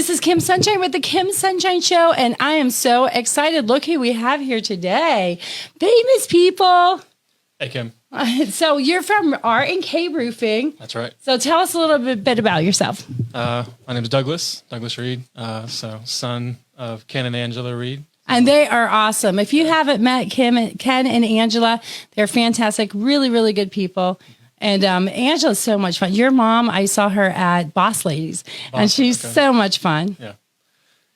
This is Kim Sunshine with the Kim Sunshine Show, and I am so excited. Look who we have here today. Famous people. Hey, Kim. So you're from R&K Roofing. That's right. So tell us a little bit about yourself. My name is Douglas Reed. So son of Ken and Angela Reed. And they are awesome. If you haven't met Ken and Angela, they're fantastic, really, really good people. And Angela's so much fun. Your mom, I saw her at Boss Ladies, and she's so much fun. Yeah.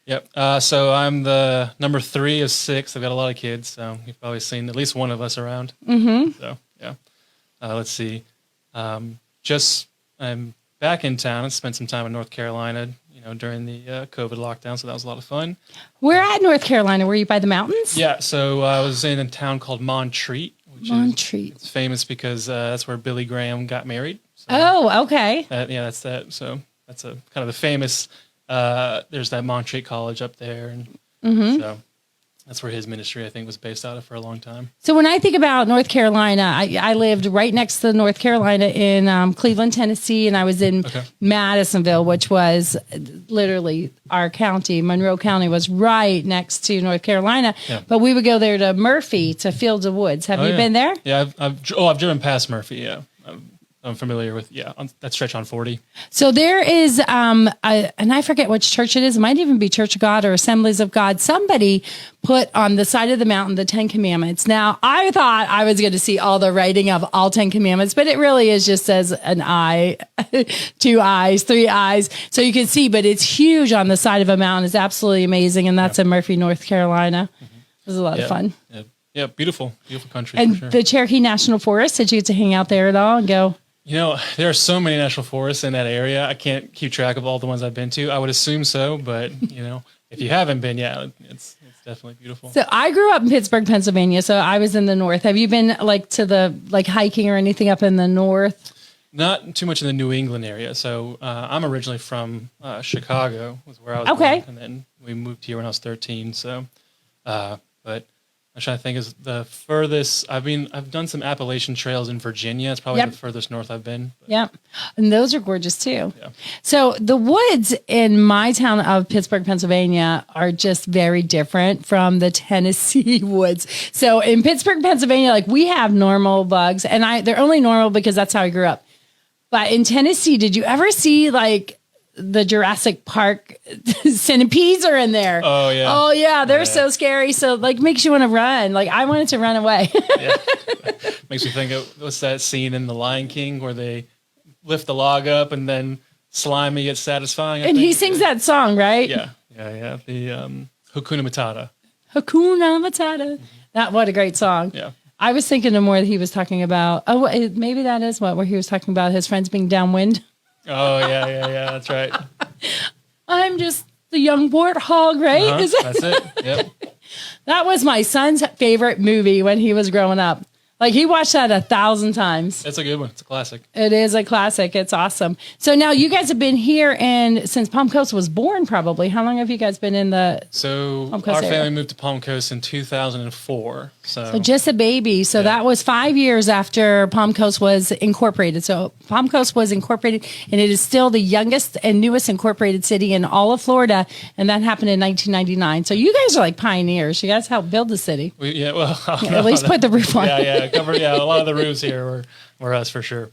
Yep. So I'm the number 3 of 6. I've got a lot of kids, so you've probably seen at least one of us around. Mm-hmm. So, yeah. Let's see. I'm back in town and spent some time in North Carolina, during the COVID lockdown, so that was a lot of fun. Where at North Carolina? Were you by the mountains? Yeah, so I was in a town called Montreat. It's famous because that's where Billy Graham got married. So oh, okay. That's that. So that's a kind of the famous. There's that Montreat College up there, and so that's where his ministry, I think, was based out of for a long time. So when I think about North Carolina, I lived right next to North Carolina in Cleveland, Tennessee, and I was in Madisonville, which was literally our county. Monroe County was right next to North Carolina, but we would go there to Murphy, to Fields of Woods. Have you been there? Yeah, I've driven past Murphy. Yeah. I'm familiar with, on that stretch on 40. So there is, and I forget which church it is. It might even be Church of God or Assemblies of God. Somebody put on the side of the mountain the 10 Commandments. Now, I thought I was going to see all the writing of all 10 Commandments, but it really is just says an eye, 2 eyes, 3 eyes. So you can see, but it's huge on the side of a mountain. It's absolutely amazing. And that's in Murphy, North Carolina. It was a lot of fun. Yeah, beautiful country. And for sure. the Cherokee National Forest, did you get to hang out there at all and go? There are so many national forests in that area. I can't keep track of all the ones I've been to. I would assume so, but if you haven't been, it's definitely beautiful. So I grew up in Pittsburgh, Pennsylvania. So I was in the north. Have you been to the hiking or anything up in the north? Not too much in the New England area. So I'm originally from Chicago, was where I was born, and then we moved here when I was 13. So, but I'm trying to think is the furthest I've done some Appalachian trails in Virginia. It's probably the furthest north I've been. Yeah. And those are gorgeous too. Yeah. So the woods in my town of Pittsburgh, Pennsylvania are just very different from the Tennessee woods. So in Pittsburgh, Pennsylvania, we have normal bugs, and they're only normal because that's how I grew up. But in Tennessee, did you ever see the Jurassic Park centipedes are in there? Oh yeah. Oh yeah. They're so scary. So makes you want to run. I wanted to run away. Yeah. Makes me think of what's that scene in The Lion King where they lift the log up and then slimy gets satisfying. And he sings that song, right? Yeah. The Hakuna Matata. Hakuna Matata. What a great song. Yeah. I was thinking of more that he was talking about. Oh, maybe that is where he was talking about his friends being downwind. Oh, yeah, that's right. I'm just the young warthog, right? Uh-huh, that's it, yep. That was my son's favorite movie when he was growing up. He watched that 1,000 times. It's a good one. It's a classic. It is a classic. It's awesome. So now you guys have been here since Palm Coast was born, probably. How long have you guys been in the Palm Coast area? Family moved to Palm Coast in 2004. So just a baby. So that was 5 years after Palm Coast was incorporated. So Palm Coast was incorporated, and it is still the youngest and newest incorporated city in all of Florida. And that happened in 1999. So you guys are pioneers. You guys helped build the city. At least put the roof on. A lot of the roofs here were us for sure.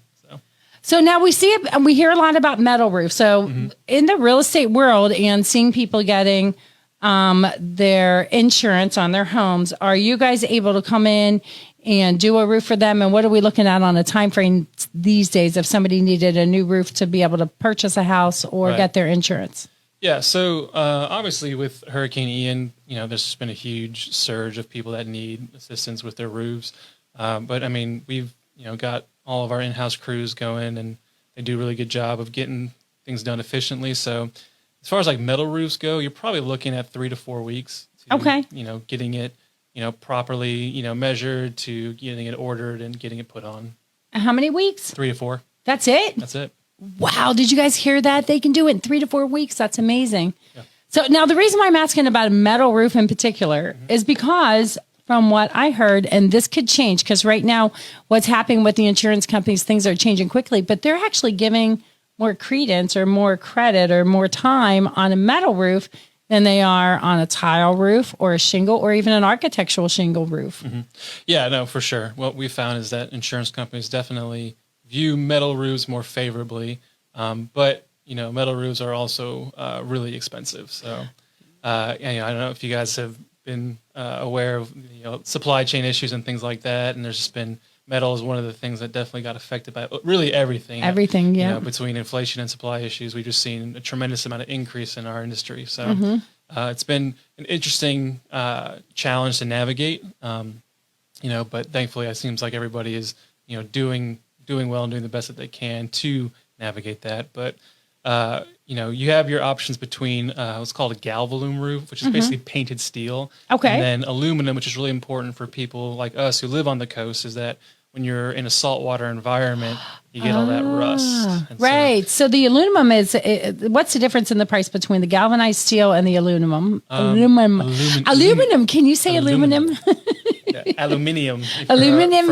So now we see it, and we hear a lot about metal roofs. So in the real estate world and seeing people getting their insurance on their homes, are you guys able to come in and do a roof for them? And what are we looking at on a time frame these days if somebody needed a new roof to be able to purchase a house or get their insurance? Yeah, so obviously with Hurricane Ian, there's just been a huge surge of people that need assistance with their roofs. But I mean, we've got all of our in-house crews going, and they do a really good job of getting things done efficiently. So, as far as metal roofs go, you're probably looking at 3 to 4 weeks. Getting it, properly, measured, to getting it ordered and getting it put on. How many weeks? 3 to 4. That's it. That's it. Wow! Did you guys hear that? They can do it in 3 to 4 weeks. That's amazing. Yeah. So now the reason why I'm asking about a metal roof in particular is because, from what I heard, and this could change because right now what's happening with the insurance companies, things are changing quickly, but they're actually giving more credence or more credit or more time on a metal roof than they are on a tile roof or a shingle or even an architectural shingle roof. Mm-hmm. Yeah, no, for sure. What we found is that insurance companies definitely view metal roofs more favorably, but metal roofs are also really expensive. So, I don't know if you guys have been aware of supply chain issues and things like that, and there's just been metal is one of the things that definitely got affected by really everything. Everything, yeah. Between inflation and supply issues, we've just seen a tremendous amount of increase in our industry. So it's been an interesting challenge to navigate. But thankfully, it seems like everybody is doing well and doing the best that they can to navigate that. But you have your options between what's called a galvalume roof, which is basically painted steel. Okay. And then aluminum, which is really important for people like us who live on the coast, is that when you're in a saltwater environment, you get all that rust. And right. So the aluminum what's the difference in the price between the galvanized steel and the aluminum? Aluminum. Can you say aluminum? Aluminium. Aluminium.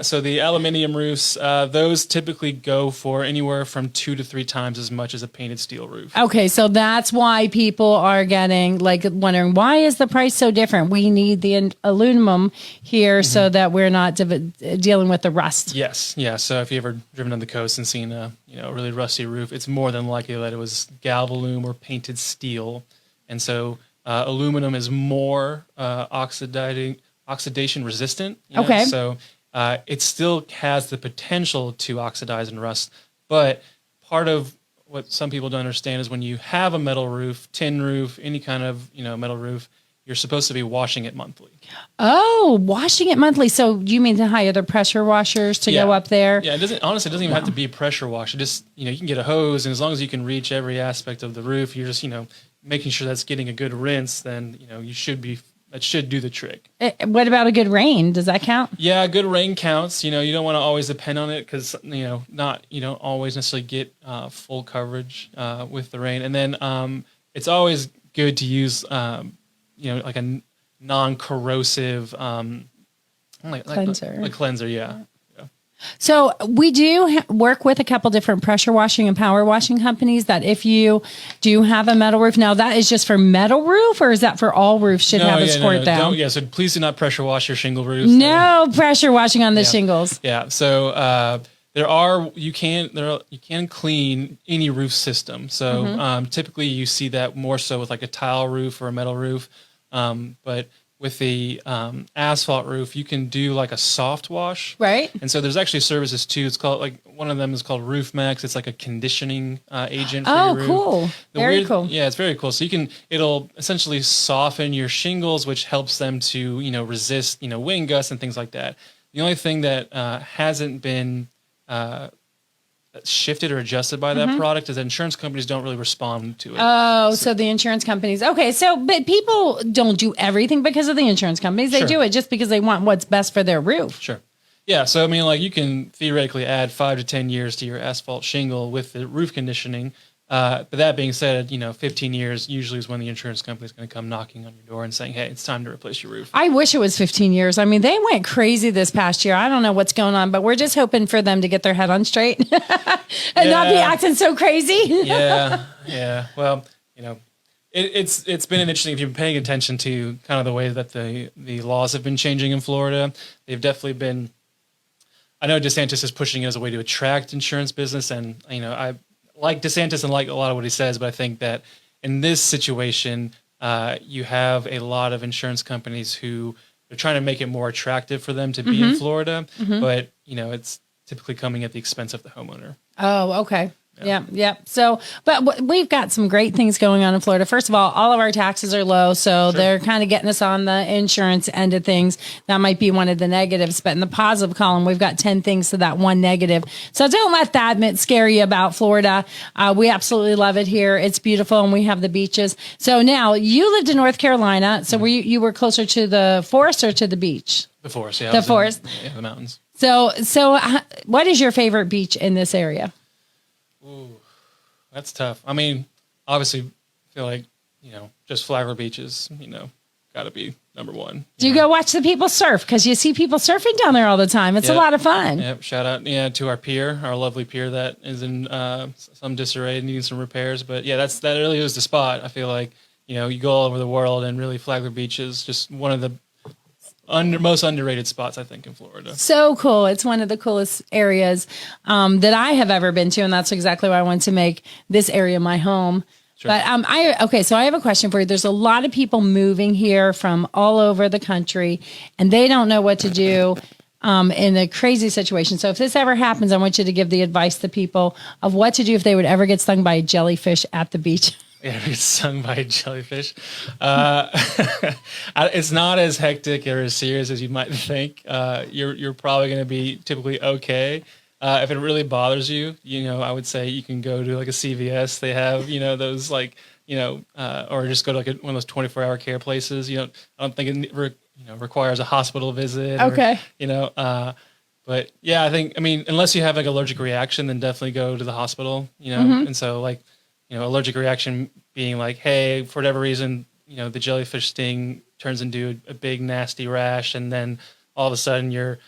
So the aluminium roofs, those typically go for anywhere from 2 to 3 times as much as a painted steel roof. Okay, so that's why people are getting wondering, why is the price so different? We need the aluminum here so that we're not dealing with the rust. Yes, yeah. So if you ever driven on the coast and seen a really rusty roof, it's more than likely that it was galvalume or painted steel, and so. Aluminum is more oxidation resistant. Okay. So it still has the potential to oxidize and rust. But part of what some people don't understand is when you have a metal roof, tin roof, any kind of metal roof, you're supposed to be washing it monthly. Oh, washing it monthly. So you mean to hire the pressure washers to go up there? Yeah, it doesn't even have to be pressure wash. It just you can get a hose, and as long as you can reach every aspect of the roof, you're just making sure that's getting a good rinse, then that should do the trick. What about a good rain? Does that count? Yeah, good rain counts. You don't want to always depend on it because you don't always necessarily get full coverage with the rain. And then it's always good to use like a non-corrosive cleanser. Like cleanser, yeah. So we do work with a couple different pressure washing and power washing companies that if you do have a metal roof, now that is just for metal roof or is that for all roofs should have a squirt down? So please do not pressure wash your shingle roofs. No pressure washing on the shingles. Yeah. So you can clean any roof system. So typically you see that more so with like a tile roof or a metal roof. But with the asphalt roof, you can do like a soft wash. Right. And so there's actually services too. It's called one of them is called Roof Max. It's like a conditioning agent for your roof. Oh, cool. Very cool. Yeah, it's very cool. So it'll essentially soften your shingles, which helps them to, resist, wind gusts and things like that. The only thing that hasn't been shifted or adjusted by that product is that insurance companies don't really respond to it. Oh, so the insurance companies. Okay, but people don't do everything because of the insurance companies. They do it just because they want what's best for their roof. Sure. Yeah, so you can theoretically add 5 to 10 years to your asphalt shingle with the roof conditioning. But that being said, 15 years usually is when the insurance company is going to come knocking on your door and saying, hey, it's time to replace your roof. I wish it was 15 years. I mean, they went crazy this past year. I don't know what's going on, but we're just hoping for them to get their head on straight and not be acting so crazy. Yeah. Well, it's been interesting if you've been paying attention to kind of the way that the laws have been changing in Florida. They've definitely been, I know DeSantis is pushing it as a way to attract insurance business. And, I like DeSantis and like a lot of what he says, but I think that in this situation, you have a lot of insurance companies who are trying to make it more attractive for them to be in Florida, but it's typically coming at the expense of the homeowner. Oh, okay. Yeah. So, but we've got some great things going on in Florida. First of all of our taxes are low, so they're kind of getting us on the insurance end of things. That might be one of the negatives, but in the positive column, we've got 10 things to that one negative. So don't let that scare you about Florida. We absolutely love it here. It's beautiful, and we have the beaches. So now you lived in North Carolina. So you were closer to the forest or to the beach? The forest, yeah. The forest. The mountains. So what is your favorite beach in this area? Ooh, that's tough. I mean, obviously, I feel like, just Flagler beaches, got to be number one. Do you go watch the people surf? Because you see people surfing down there all the time. It's a lot of fun. Yep. Shout out, to our pier, our lovely pier that is in some disarray, needing some repairs. But yeah, that really is the spot. I feel like, you go all over the world, and really Flagler Beach is just one of the most underrated spots, I think, in Florida. So cool. It's one of the coolest areas that I have ever been to. And that's exactly why I want to make this area my home. Sure. But so I have a question for you. There's a lot of people moving here from all over the country, and they don't know what to do in a crazy situation. So if this ever happens, I want you to give the advice to people of what to do if they would ever get stung by a jellyfish at the beach. Yeah, get stung by a jellyfish. It's not as hectic or as serious as you might think. You're probably going to be typically okay. If it really bothers you, I would say you can go to like a CVS. They have, those like, or just go to like one of those 24-hour care places. I don't think it requires a hospital visit. Okay. But yeah, I mean, unless you have like allergic reaction, then definitely go to the hospital. And so like, allergic reaction being like, hey, for whatever reason, the jellyfish sting turns into a big nasty rash, and then all of a sudden you're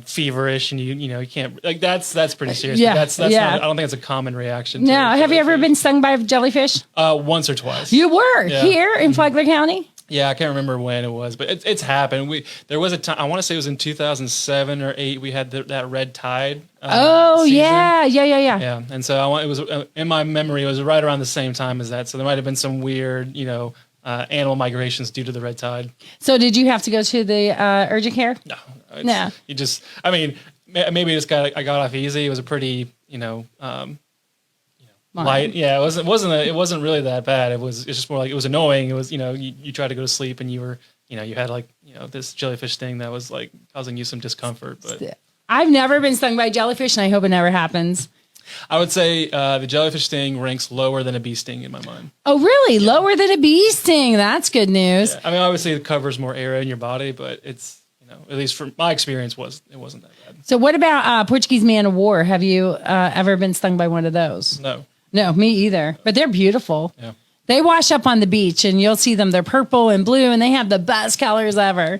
feverish, and you can't, like, that's pretty serious. Yeah. That's not, I don't think it's a common reaction. No. Have you ever been stung by a jellyfish? Once or twice. You were here in Flagler County? Yeah, I can't remember when it was, but it's happened. There was a time, I want to say it was in 2007 or 8, we had that red tide. Season. Yeah. Yeah, and so it was in my memory, it was right around the same time as that. So there might have been some weird, animal migrations due to the red tide. So did you have to go to the urgent care? No. You just, I mean, maybe I got off easy. It was a pretty, light. Yeah, it wasn't really that bad. It's just more like, it was annoying. It was, you tried to go to sleep, and you were, you had like, this jellyfish sting that was like causing you some discomfort. But I've never been stung by a jellyfish, and I hope it never happens. I would say the jellyfish sting ranks lower than a bee sting in my mind. Oh, really? Yeah. Lower than a bee sting? That's good news. Yeah. I mean, obviously it covers more area in your body, but it's, at least from my experience, it wasn't that bad. So what about Portuguese man of war? Have you ever been stung by one of those? No, me either. But they're beautiful. Yeah. They wash up on the beach, and you'll see them. They're purple and blue, and they have the best colors ever.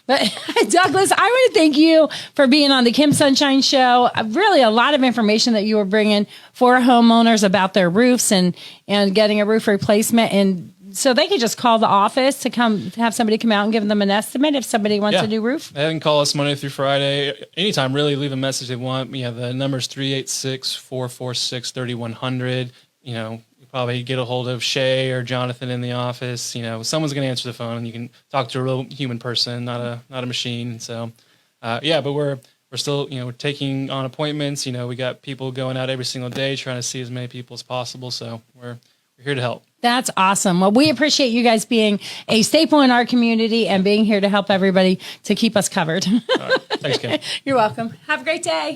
But Douglas, I want to thank you for being on the Kim Sunshine Show. Really a lot of information that you were bringing for homeowners about their roofs and getting a roof replacement. And so they could just call the office to have somebody come out and give them an estimate if somebody wants a new roof. They can call us Monday through Friday. Anytime, really, leave a message they want. The number's 386-446-3100. You probably get a hold of Shay or Jonathan in the office. Someone's going to answer the phone, and you can talk to a real human person, not a machine. So, but we're still, we're taking on appointments. We got people going out every single day trying to see as many people as possible. So we're here to help. That's awesome. Well, we appreciate you guys being a staple in our community and being here to help everybody to keep us covered. All right. Thanks, Kim. You're welcome. Have a great day.